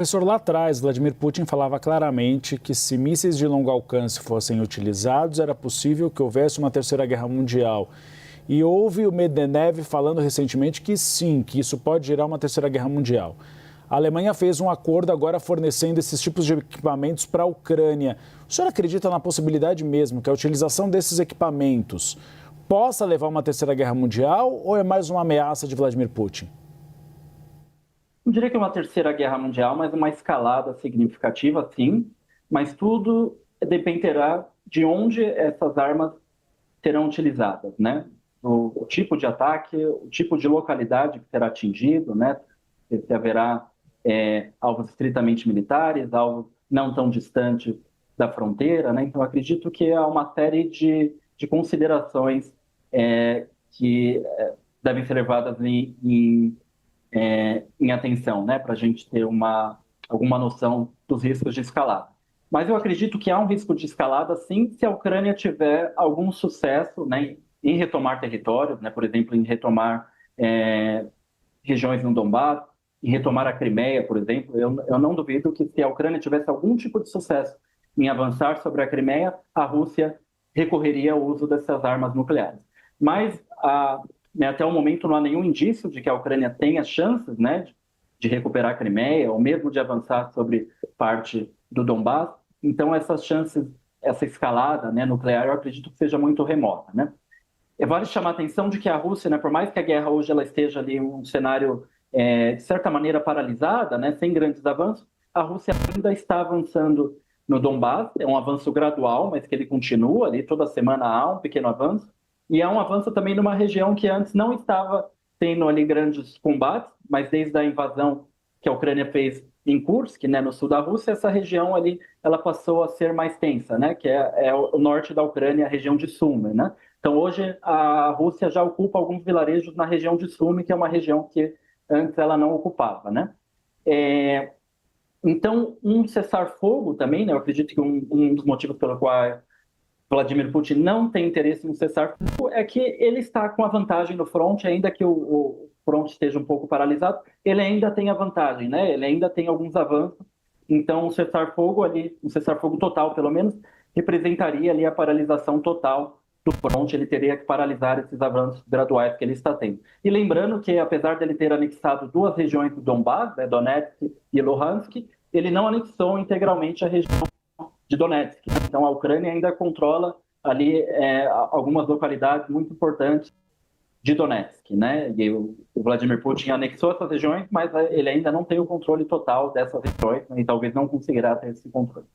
Professor, lá atrás, Vladimir Putin falava claramente que se mísseis de longo alcance fossem utilizados, era possível que houvesse uma terceira guerra mundial. E houve o Medvedev falando recentemente que sim, que isso pode gerar uma terceira guerra mundial. A Alemanha fez um acordo agora fornecendo esses tipos de equipamentos para a Ucrânia. O senhor acredita na possibilidade mesmo que a utilização desses equipamentos possa levar a uma terceira guerra mundial ou é mais uma ameaça de Vladimir Putin? Não diria que é uma terceira guerra mundial, mas uma escalada significativa, sim. Mas tudo dependerá de onde essas armas serão utilizadas, né? O tipo de ataque, o tipo de localidade que será atingido, né? Se haverá alvos estritamente militares, alvos não tão distantes da fronteira, né? Então, acredito que há uma série de considerações que devem ser levadas em atenção, né, para a gente ter alguma noção dos riscos de escalada. Mas eu acredito que há um risco de escalada, sim, se a Ucrânia tiver algum sucesso, né, em retomar territórios, né, por exemplo, em retomar regiões no Donbás, em retomar a Crimeia, por exemplo. Eu não duvido que se a Ucrânia tivesse algum tipo de sucesso em avançar sobre a Crimeia, a Rússia recorreria ao uso dessas armas nucleares. Mas até o momento não há nenhum indício de que a Ucrânia tenha chances, né, de recuperar a Crimeia ou mesmo de avançar sobre parte do Donbás. Então essas chances, essa escalada, né, nuclear, eu acredito que seja muito remota, né? Vale chamar a atenção de que a Rússia, né, por mais que a guerra hoje ela esteja ali em um cenário de certa maneira paralisada, né, sem grandes avanços, a Rússia ainda está avançando no Donbás. É um avanço gradual, mas que ele continua ali, toda semana há um pequeno avanço. E há um avanço também numa região que antes não estava tendo ali grandes combates, mas desde a invasão que a Ucrânia fez em Kursk, né, no sul da Rússia, essa região ali ela passou a ser mais tensa, né, que é o norte da Ucrânia, a região de Sumy, né? Então hoje a Rússia já ocupa alguns vilarejos na região de Sumy, que é uma região que antes ela não ocupava, né? Então um cessar-fogo também, né, eu acredito que um dos motivos pelo qual Vladimir Putin não tem interesse em um cessar-fogo é que ele está com a vantagem no fronte, ainda que o fronte esteja um pouco paralisado, ele ainda tem a vantagem, né? Ele ainda tem alguns avanços. Então, um cessar-fogo ali, um cessar-fogo total, pelo menos, representaria ali a paralisação total do fronte. Ele teria que paralisar esses avanços graduais que ele está tendo. E lembrando que, apesar dele ter anexado duas regiões do Donbás, né, Donetsk e Luhansk, ele não anexou integralmente a região de Donetsk. Então, a Ucrânia ainda controla ali algumas localidades muito importantes de Donetsk, né? E o Vladimir Putin anexou essas regiões, mas ele ainda não tem o controle total dessas regiões, né? E talvez não conseguirá ter esse controle.